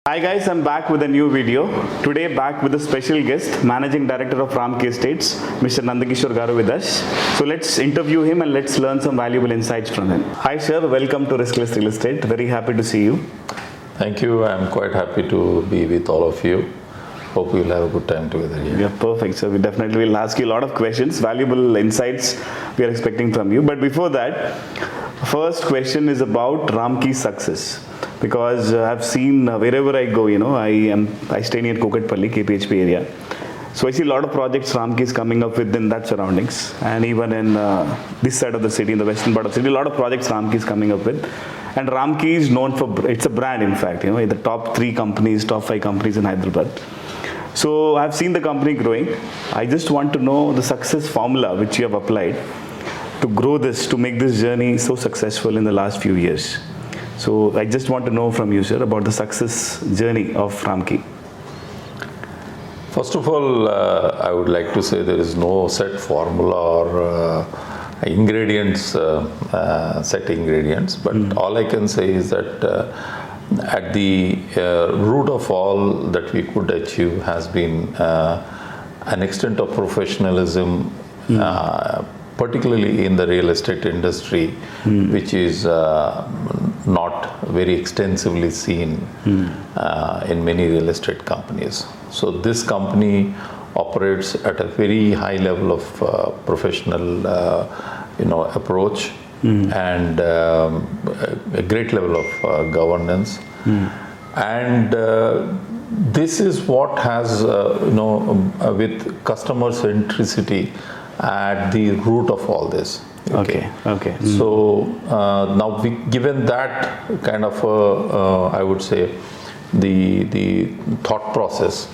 Hi guys, I'm back with a new video. Today back with a special guest, Managing Director of Ramky Estates, Mr. Nanda Kishore Garu with us. So let's interview him and let's learn some valuable insights from him. Hi sir, welcome to Riskless Real Estate. Very happy to see you. Thank you. I'm quite happy to be with all of you. Hope we'll have a good time together here. Yeah, perfect. So we definitely will ask you a lot of questions, valuable insights we are expecting from you. But before that, first question is about Ramky's success. Because I've seen wherever I go, I stay near Kokatpalli, KPHP area. So I see a lot of projects Ramky is coming up with in that surroundings. And even in this side of the city, in the western part of the city, a lot of projects Ramky is coming up with. And Ramky is known for, it's a brand in fact, in the top 3 companies, top 5 companies in Hyderabad. So I've seen the company growing. I just want to know the success formula which you have applied to grow this, to make this journey so successful in the last few years. So I just want to know from you, sir, about the success journey of Ramky. First of all, I would like to say there is no set formula or ingredients, set ingredients. But all I can say is that at the root of all that we could achieve has been an extent of professionalism, particularly in the real estate industry, which is not very extensively seen in many real estate companies. So this company operates at a very high level of professional, approach and a great level of governance. And this is what has, with customer centricity at the root of all this. Okay. So now, given that kind of, I would say, the thought process.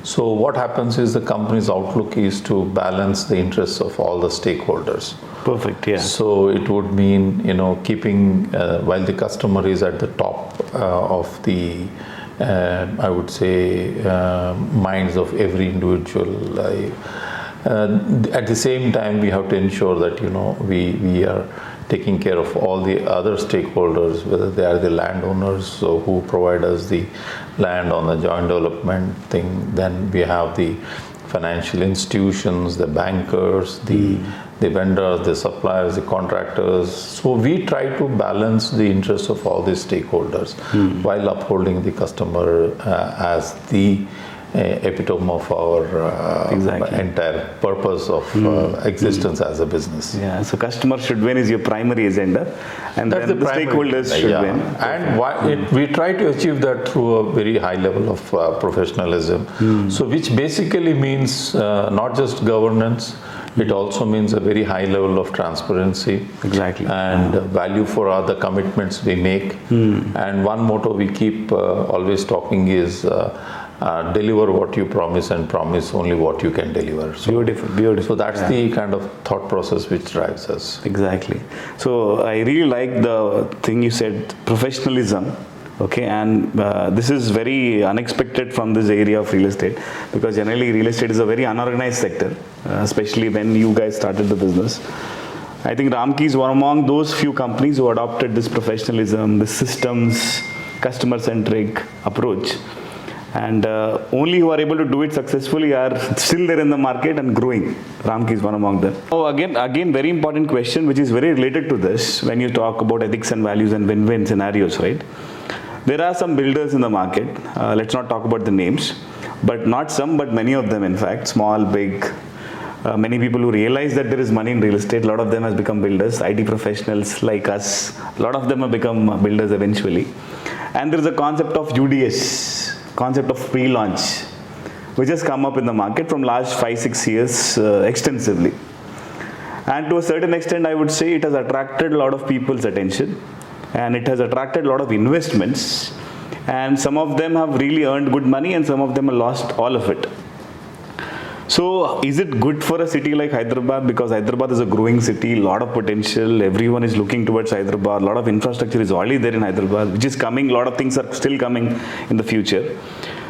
So what happens is the company's outlook is to balance the interests of all the stakeholders. Perfect. Yeah. So it would mean, keeping while the customer is at the top of the, I would say, minds of every individual. At the same time, we have to ensure that we are taking care of all the other stakeholders, whether they are the landowners, so who provide us the land on the joint development thing. Then we have the financial institutions, the bankers, the vendors, the suppliers, the contractors. So we try to balance the interests of all these stakeholders while upholding the customer as the epitome of our entire purpose of existence as a business. Yeah, so customer should win is your primary agenda, and then the stakeholders should win. And we try to achieve that through a very high level of professionalism. So which basically means not just governance, it also means a very high level of transparency. Exactly. And value for other commitments we make. And one motto we keep always talking is deliver what you promise and promise only what you can deliver. So, beautiful. So that's the kind of thought process which drives us. Exactly. So I really like the thing you said, professionalism. Okay, and this is very unexpected from this area of real estate, because generally real estate is a very unorganized sector, especially when you guys started the business. I think Ramky is one among those few companies who adopted this professionalism, the systems, customer-centric approach. And only who are able to do it successfully are still there in the market and growing. Ramky is one among them. Oh, again, very important question, which is very related to this when you talk about ethics and values and win-win scenarios, right? There are some builders in the market. Let's not talk about the names, but not some, but many of them, in fact, small, big. Many people who realize that there is money in real estate, a lot of them has become builders, IT professionals like us. A lot of them have become builders eventually. And there is a concept of UDS. Concept of pre-launch, which has come up in the market from last 5-6 years extensively. And to a certain extent, I would say it has attracted a lot of people's attention, and it has attracted a lot of investments, and some of them have really earned good money and some of them have lost all of it. So is it good for a city like Hyderabad? Because Hyderabad is a growing city, a lot of potential, everyone is looking towards Hyderabad, a lot of infrastructure is already there in Hyderabad, which is coming, a lot of things are still coming in the future.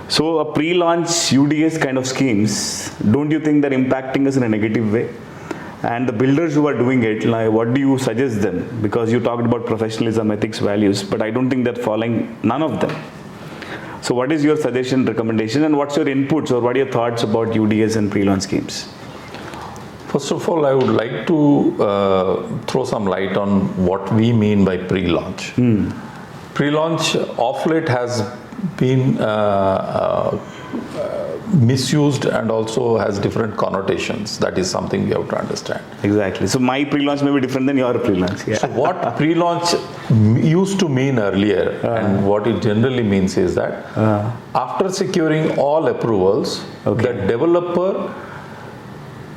So a pre-launch UDS kind of schemes, don't you think they're impacting us in a negative way? And the builders who are doing it, like, what do you suggest them? Because you talked about professionalism, ethics, values, but I don't think they're following none of them. So what is your suggestion, recommendation, and what's your inputs or what are your thoughts about UDS and pre-launch schemes? First of all, I would like to throw some light on what we mean by pre-launch. Pre-launch of late has been misused and also has different connotations. That is something we have to understand. Exactly. So my pre-launch may be different than your pre-launch. Yeah. So what pre-launch used to mean earlier and what it generally means is that after securing all approvals, the developer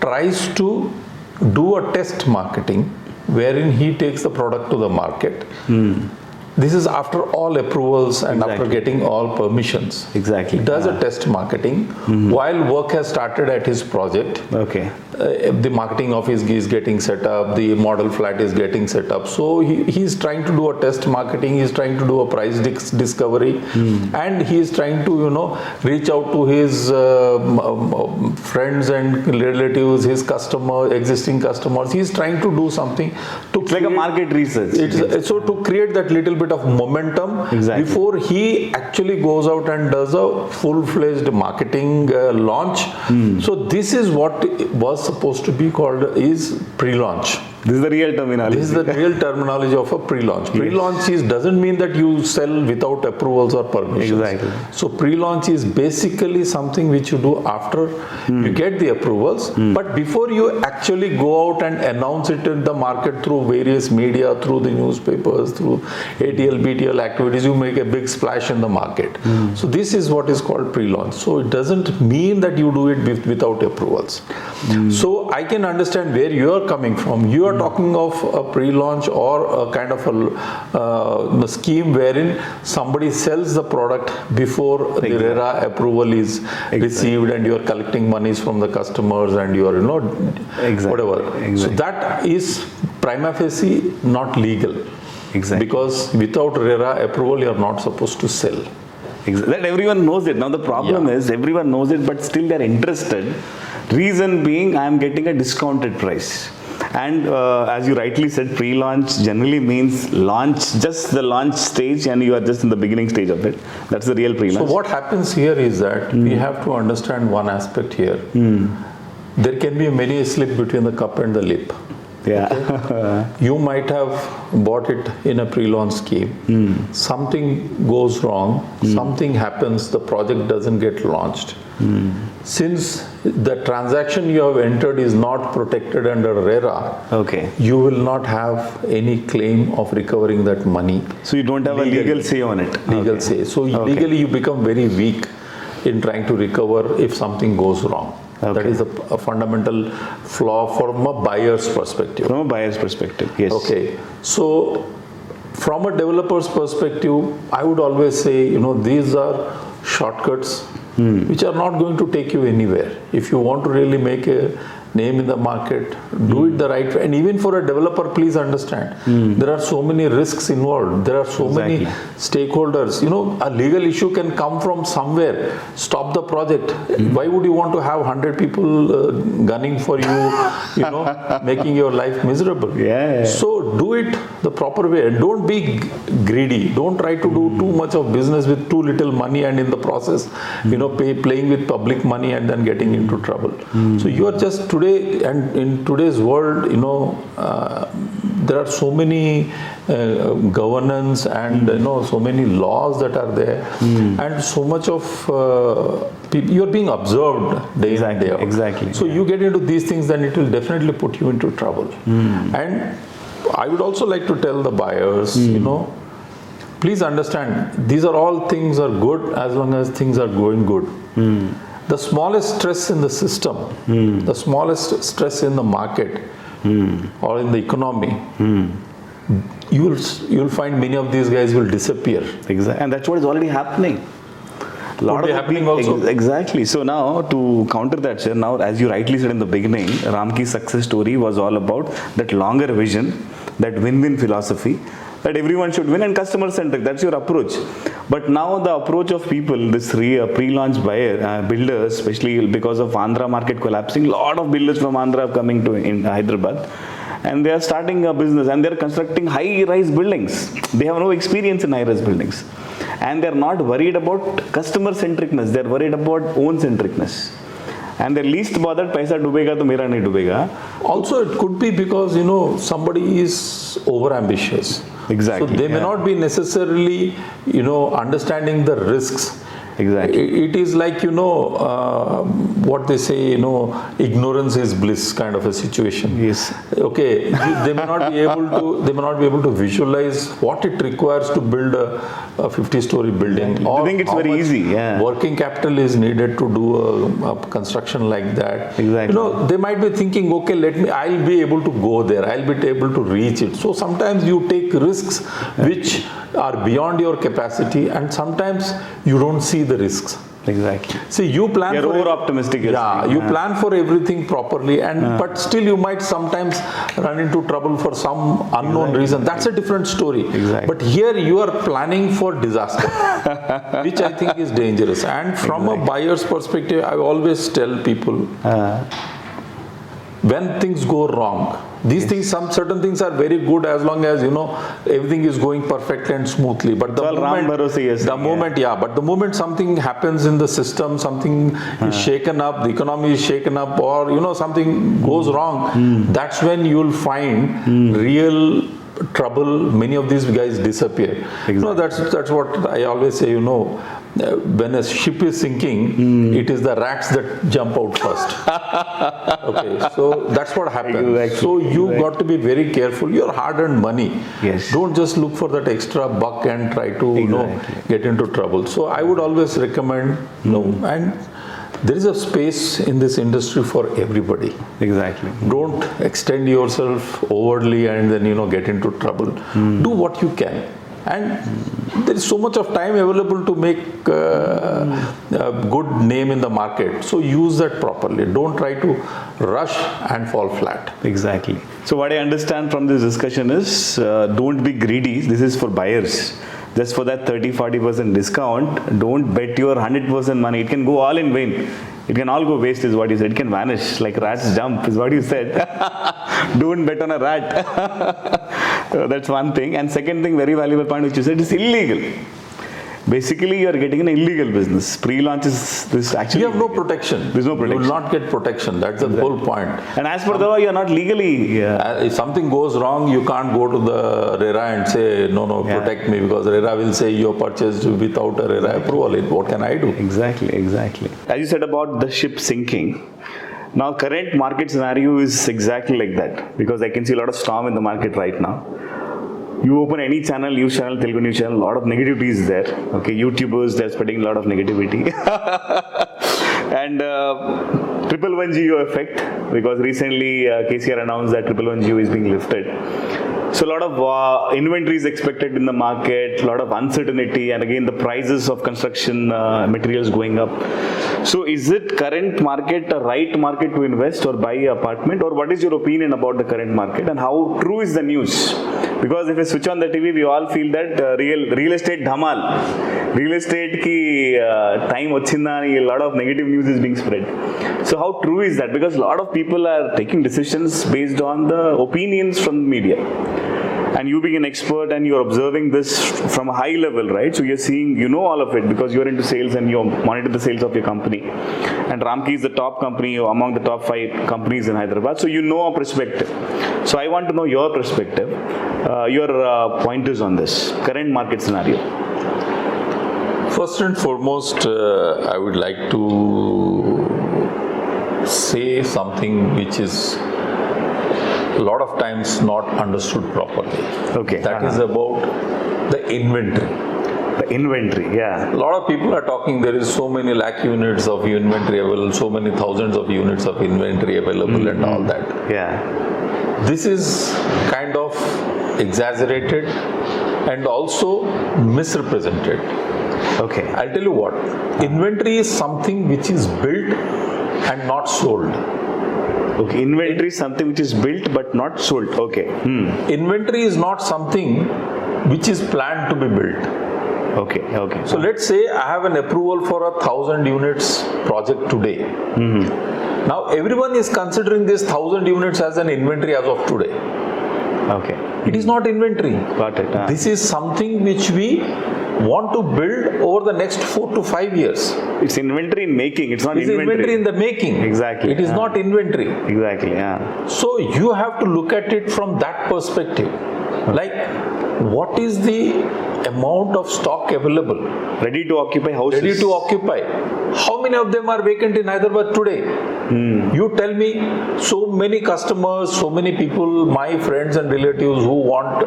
tries to do a test marketing wherein he takes the product to the market. This is after all approvals and after getting all permissions. Exactly. He does a test marketing while work has started at his project. Okay. The marketing office is getting set up, the model flat is getting set up. So he's trying to do a test marketing, he's trying to do a price discovery, and he is trying to, reach out to his friends and relatives, his existing customers. He's trying to do something to It's like a market research. So to create that little bit of momentum before he actually goes out and does a full-fledged marketing launch. So this is what was supposed to be called is pre-launch. This is the real terminology. This is the real terminology of a pre-launch. Pre-launch doesn't mean that you sell without approvals or permissions. Exactly. So pre-launch is basically something which you do after you get the approvals, but before you actually go out and announce it in the market through various media, through the newspapers, through ATL, BTL activities, you make a big splash in the market. So this is what is called pre-launch. So it doesn't mean that you do it without approvals. So I can understand where you are coming from. You are talking of a pre-launch or a kind of a scheme wherein somebody sells the product before the RERA approval is received and you are collecting monies from the customers and you are, whatever. So that is prima facie not legal. Because without RERA approval, you are not supposed to sell. That everyone knows it. Now the problem is everyone knows it, but still they're interested. Reason being, I am getting a discounted price. And as you rightly said, pre-launch generally means launch, just the launch stage, and you are just in the beginning stage of it. That's the real pre-launch. So what happens here is that we have to understand one aspect here. There can be many a slip between the cup and the lip. You might have bought it in a pre-launch scheme. Something goes wrong, something happens, the project doesn't get launched. Since the transaction you have entered is not protected under RERA, you will not have any claim of recovering that money. So you don't have a legal say on it. Legal say. So legally you become very weak in trying to recover if something goes wrong. That is a fundamental flaw from a buyer's perspective. From a buyer's perspective, yes. So from a developer's perspective, I would always say, these are shortcuts which are not going to take you anywhere. If you want to really make a name in the market, do it the right way. And even for a developer, please understand, there are so many risks involved. There are so many stakeholders. A legal issue can come from somewhere, stop the project. Why would you want to have 100 people gunning for you, making your life miserable? So do it the proper way. Don't be greedy. Don't try to do too much of business with too little money and in the process, playing with public money and then getting into trouble. So you are just today, and in today's world, there are so many governance and so many laws that are there, and so much of you are being observed day in and day out. So you get into these things, then it will definitely put you into trouble. And I would also like to tell the buyers, please understand, these are all things are good as long as things are going good. The smallest stress in the system, the smallest stress in the market or in the economy, you'll find many of these guys will disappear. And that's what is already happening. Lot of happening also. Exactly. So now to counter that, sir, now as you rightly said in the beginning, Ramky's success story was all about that longer vision, that win-win philosophy, that everyone should win, and customer-centric. That's your approach. But now the approach of people, this pre-launch builders, especially because of Andhra market collapsing, a lot of builders from Andhra are coming to in Hyderabad, and they are starting a business and they are constructing high-rise buildings. They have no experience in high-rise buildings. and they're not worried about customer centricness, they're worried about own centricness. And they're least bothered, paisa dubega to mera nahi dubega. Also, it could be because, somebody is over ambitious. Exactly. So they may not be necessarily, understanding the risks. Exactly. It is like, what they say, ignorance is bliss kind of a situation. Yes. Okay, they may not be able to visualize what it requires to build a 50-story building. Exactly. Or I think it's how very much easy. Yeah. Working capital is needed to do a construction like that. Exactly. They might be thinking, okay, I'll be able to go there. I'll be able to reach it. So sometimes you take risks which are beyond your capacity, and sometimes you don't see the risks. Exactly. See, you plan. You're for over optimistic. Yeah, you plan for everything properly, but still you might sometimes run into trouble for some unknown reason. That's a different story. Exactly. But here you are planning for disaster, which I think is dangerous. And from a buyer's perspective, I always tell people, when things go wrong, these things, certain things are very good as long as everything is going perfectly and smoothly. But the moment something happens in the system, something is shaken up, the economy is shaken up, or something goes wrong, that's when you'll find real trouble. Many of these guys disappear. Exactly. That's what I always say. When a ship is sinking, it is the rats that jump out first. Okay, so that's what happens. Exactly. So you got to be very careful. Your hard-earned money. Yes. Don't just look for that extra buck and try to get into trouble. So I would always recommend and there is a space in this industry for everybody. Exactly. Don't extend yourself overly and then get into trouble. Do what you can. And there is so much of time available to make a good name in the market. So use that properly. Don't try to rush and fall flat. Exactly. So what I understand from this discussion is don't be greedy. This is for buyers. Just for that 30-40% discount, don't bet your 100% money. It can go all in vain. It can all go waste is what you said. It can vanish like rats jump is what you said. Don't bet on a rat. That's one thing. And second thing, very valuable point which you said is illegal. Basically, you are getting an illegal business. Pre-launch is this actually. You have no protection. There's no protection. You will not get protection. That's the whole point. And as per the law, you are not legally. If something goes wrong, you can't go to the RERA and say, no, protect me, because RERA will say you purchased without a RERA approval. What can I do? Exactly. As you said about the ship sinking, now current market scenario is exactly like that, because I can see a lot of storm in the market right now. You open any channel, news channel, Telugu news channel, a lot of negativity is there. Okay, YouTubers, they're spreading a lot of negativity. And 111 GEO effect, because recently KCR announced that 111 GEO is being lifted. So a lot of inventory is expected in the market, a lot of uncertainty, and again the prices of construction materials going up. So is it current market a right market to invest or buy an apartment, or what is your opinion about the current market, and how true is the news? Because if we switch on the TV, we all feel that real estate dhamal, real estate ki time vachinda ani a lot of negative news is being spread. So how true is that? Because a lot of people are taking decisions based on the opinions from the media. And you being an expert and you're observing this from a high level, right? So you're seeing, all of it because you're into sales and you monitor the sales of your company. And Ramky is the top company among the top 5 companies in Hyderabad. So you know a perspective. So I want to know your perspective, your pointers on this current market scenario. First and foremost, I would like to say something which is a lot of times not understood properly. Okay. That is about the inventory. The inventory, yeah. A lot of people are talking there is so many lakh units of inventory available, so many thousands of units of inventory available and all that. Yeah. This is kind of exaggerated and also misrepresented. Okay. I'll tell you what. Inventory is something which is built and not sold. Okay, inventory is something which is built but not sold. Okay. Inventory is not something which is planned to be built. Okay. So let's say I have an approval for 1,000 units project today. Now everyone is considering this 1,000 units as an inventory as of today. Okay. It is not inventory. Got it. This is something which we want to build over the next 4 to 5 years. It's inventory in making. It's not It's inventory in the making. Exactly. It is not inventory. Exactly. Yeah. So you have to look at it from that perspective. Like, what is the amount of stock available? Ready to occupy houses. Ready to occupy. How many of them are vacant in Hyderabad today? You tell me. So many customers, so many people, my friends and relatives who want,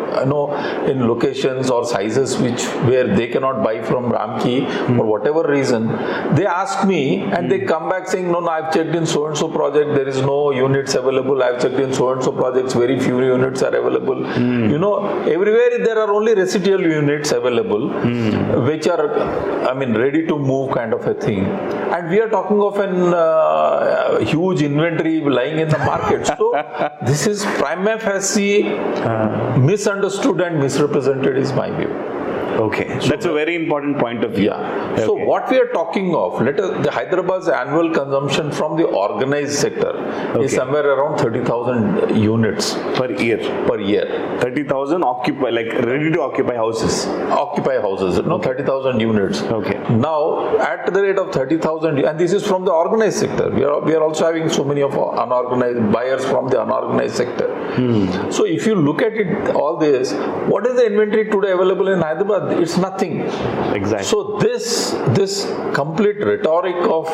in locations or sizes where they cannot buy from Ramky for whatever reason, they ask me and they come back saying, no, I've checked in so and so project, there is no units available. I've checked in so and so projects, very few units are available. Everywhere there are only residual units available, which are, ready to move kind of a thing. And we are talking of an huge inventory lying in the market. So this is prima facie misunderstood and misrepresented is my view. Okay, so that's a very important point of view. Yeah. Okay. So what we are talking of, the Hyderabad's annual consumption from the organized sector is somewhere around 30,000 units per year. 30,000 ready to occupy houses. Occupy houses, 30,000 units. Okay. Now, at the rate of 30,000, and this is from the organized sector. We are also having so many of unorganized buyers from the unorganized sector. So if you look at it, all this, what is the inventory today available in Hyderabad? It's nothing. Exactly. So this complete rhetoric of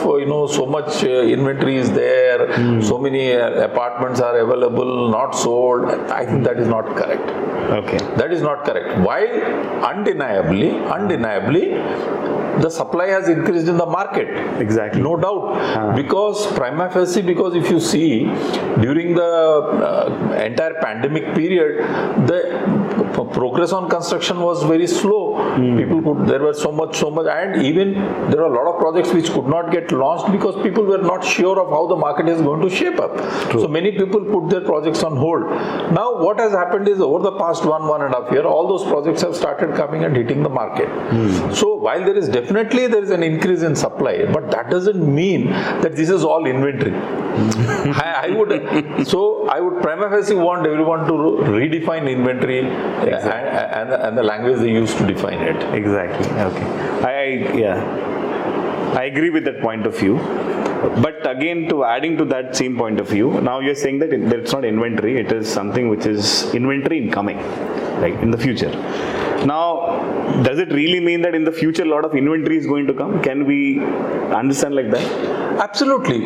so much inventory is there, so many apartments are available, not sold. I think that is not correct. Okay. That is not correct. While undeniably, the supply has increased in the market. Exactly. No doubt. Because prima facie, because if you see during the entire pandemic period, the progress on construction was very slow. There were so much, and even there are a lot of projects which could not get launched because people were not sure of how the market is going to shape up. True. So many people put their projects on hold. Now what has happened is over the past 1.5 years, all those projects have started coming and hitting the market. So while there is definitely an increase in supply, but that doesn't mean that this is all inventory. I would prima facie want everyone to redefine inventory and the language they use to define it. Exactly. Okay. I agree with that point of view. But again, adding to that same point of view, now you're saying that it's not inventory, it is something which is inventory incoming, like in the future. Now, does it really mean that in the future a lot of inventory is going to come? Can we understand like that? Absolutely.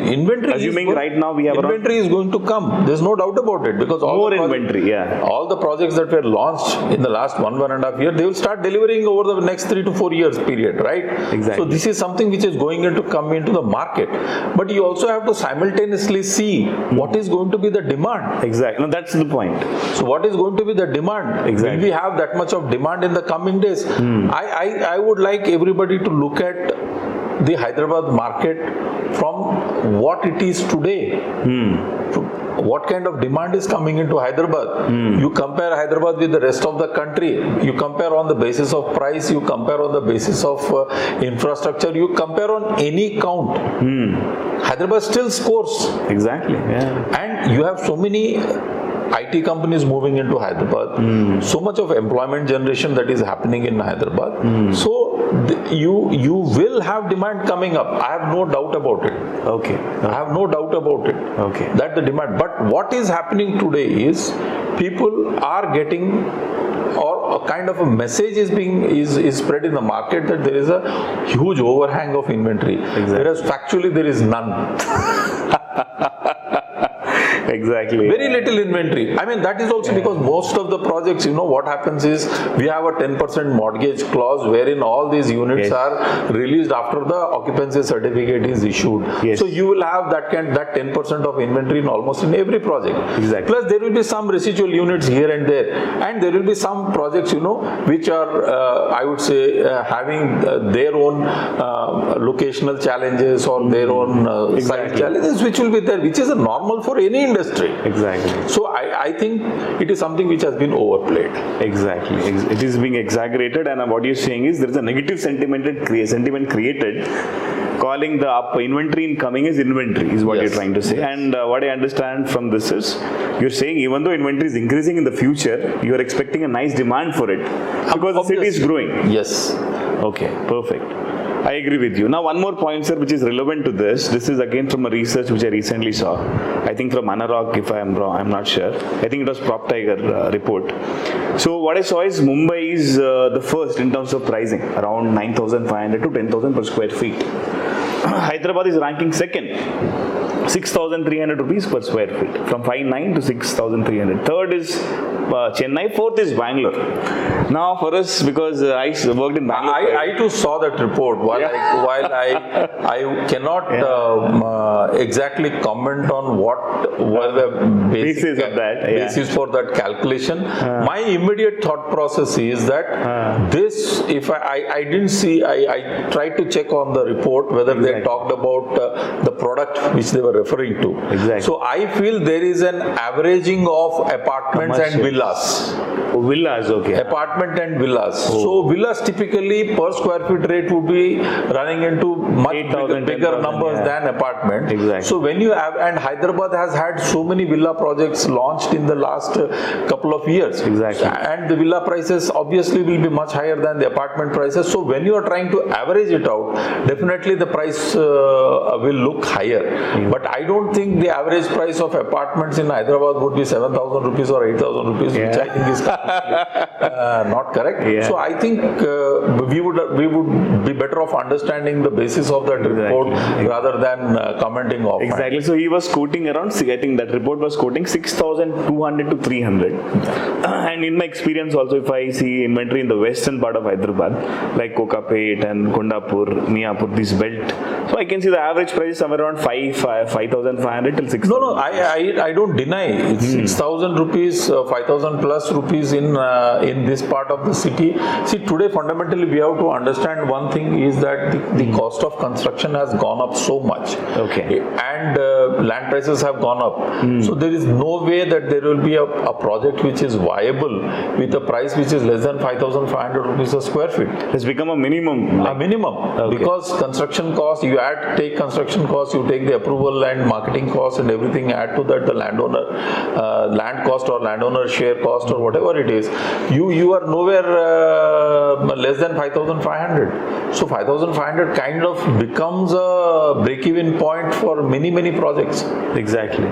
Assuming right now we have inventory is going to come. There's no doubt about it, because all the projects that were launched in the last 1.5 years, they will start delivering over the next 3 to 4 years period, right? Exactly. So this is something which is going to come into the market, but you also have to simultaneously see what is going to be the demand. Exactly. No, that's the point. So what is going to be the demand? Exactly. Will we have that much of demand in the coming days? I would like everybody to look at the Hyderabad market from what it is today. What kind of demand is coming into Hyderabad? You compare Hyderabad with the rest of the country. You compare on the basis of price. You compare on the basis of infrastructure. You compare on any count. Hyderabad still scores. Exactly. Yeah. And you have so many IT companies moving into Hyderabad, so much of employment generation that is happening in Hyderabad. So you will have demand coming up. I have no doubt about it. Okay. I have no doubt about it. Okay. That the demand. But what is happening today is people are getting, or a kind of a message is spread in the market that there is a huge overhang of inventory. Exactly. Whereas factually there is none. Exactly. Very little inventory. I mean, that is also because most of the projects, what happens is we have a 10% mortgage clause wherein all these units are released after the occupancy certificate is issued. Yes. So you will have that 10% of inventory in almost in every project. Exactly. Plus there will be some residual units here and there, and there will be some projects, which are, I would say, having their own locational challenges or their own site challenges, which will be there, which is a normal for any industry. Exactly. So I think it is something which has been overplayed. Exactly. It is being exaggerated, and what you're saying is there is a negative sentiment created, calling the inventory incoming as inventory is what you're trying to say. And what I understand from this is you're saying even though inventory is increasing in the future, you're expecting a nice demand for it because the city is growing. Yes. Okay, perfect. I agree with you. Now, one more point, sir, which is relevant to this. This is again from a research which I recently saw. I think from Anarok, if I am wrong, I'm not sure. I think it was Prop Tiger report. So what I saw is Mumbai is the first in terms of pricing, around 9,500 to 10,000 per square feet. Hyderabad is ranking second, 6,300 rupees per square feet, from 5,900 to 6,300. Third is Chennai, fourth is Bangalore. Now for us, because I worked in Bangalore. I too saw that report. While I cannot exactly comment on what were the basis of that, basis for that calculation. My immediate thought process is that this, if I didn't see, I tried to check on the report whether they talked about the product which they were referring to. Exactly. So I feel there is an averaging of apartments and villas. Villas, okay. Apartment and villas. So villas typically per square feet rate would be running into much bigger numbers than apartment. Exactly. So when you have, and Hyderabad has had so many villa projects launched in the last couple of years. Exactly. And the villa prices obviously will be much higher than the apartment prices. So when you are trying to average it out, definitely the price will look higher. But I don't think the average price of apartments in Hyderabad would be 7,000 rupees or 8,000 rupees, which I think is not correct. So I think we would be better off understanding the basis of that report rather than commenting off. Exactly. So he was quoting around, I think that report was quoting 6,200 to 300. And in my experience also, if I see inventory in the western part of Hyderabad, like Kokapet and Kondapur, Miapur, this belt, so I can see the average price is somewhere around 5,500 till 6,000. No, I don't deny. It's 6,000 rupees, 5,000 plus rupees in this part of the city. See, today fundamentally we have to understand one thing is that the cost of construction has gone up so much. Okay. And land prices have gone up. So there is no way that there will be a project which is viable with a price which is less than 5,500 rupees a square feet. It's become a minimum. A minimum. Because construction costs, you take construction costs, you take the approval and marketing costs and everything, add to that the landowner land cost or landowner share cost or whatever it is, you are nowhere less than 5,500. So 5,500 kind of becomes a break-even point for many projects. Exactly.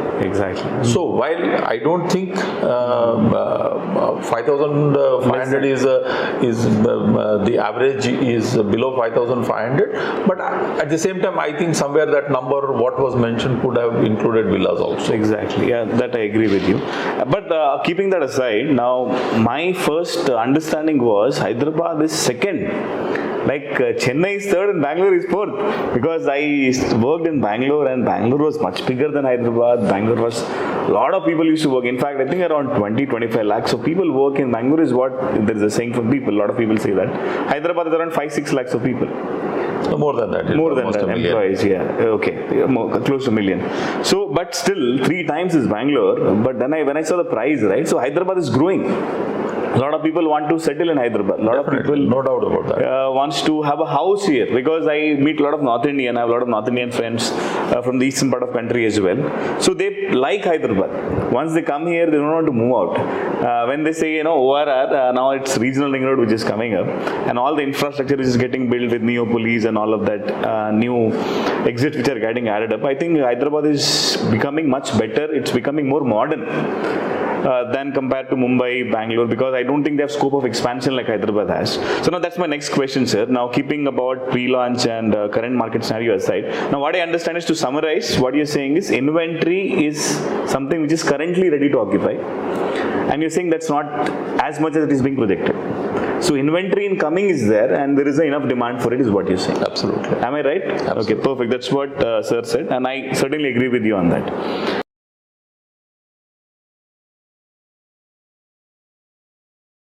So while I don't think 5,500 is the average is below 5,500, but at the same time I think somewhere that number what was mentioned could have included villas also. Exactly. Yeah, that I agree with you. But keeping that aside, now my first understanding was Hyderabad is second. Like Chennai is third and Bangalore is fourth, because I worked in Bangalore and Bangalore was much bigger than Hyderabad. Bangalore was, a lot of people used to work. In fact, I think around 20-25 lakhs of people work in Bangalore is what there is a saying from people. A lot of people say that. Hyderabad is around 5-6 lakhs of people. So more than that. More than that, employees, okay, close to a million. So, but still, 3 times is Bangalore. But then when I saw the price, right? So Hyderabad is growing. A lot of people want to settle in Hyderabad. A lot of people, no doubt about that, wants to have a house here, because I meet a lot of North Indian. I have a lot of North Indian friends from the eastern part of country as well. So they like Hyderabad. Once they come here, they don't want to move out. When they say, ORR, now it's regional ring road which is coming up, and all the infrastructure is getting built with Neopolis and all of that new exits which are getting added up. I think Hyderabad is becoming much better. It's becoming more modern than compared to Mumbai, Bangalore, because I don't think they have scope of expansion like Hyderabad has. So now that's my next question, sir. Now keeping about pre-launch and current market scenario aside, now what I understand is, to summarize, what you're saying is inventory is something which is currently ready to occupy, and you're saying that's not as much as it is being projected. So inventory incoming is there and there is enough demand for it, is what you're saying. Absolutely. Am I right? Absolutely. Okay, perfect. That's what sir said, and I certainly agree with you on that.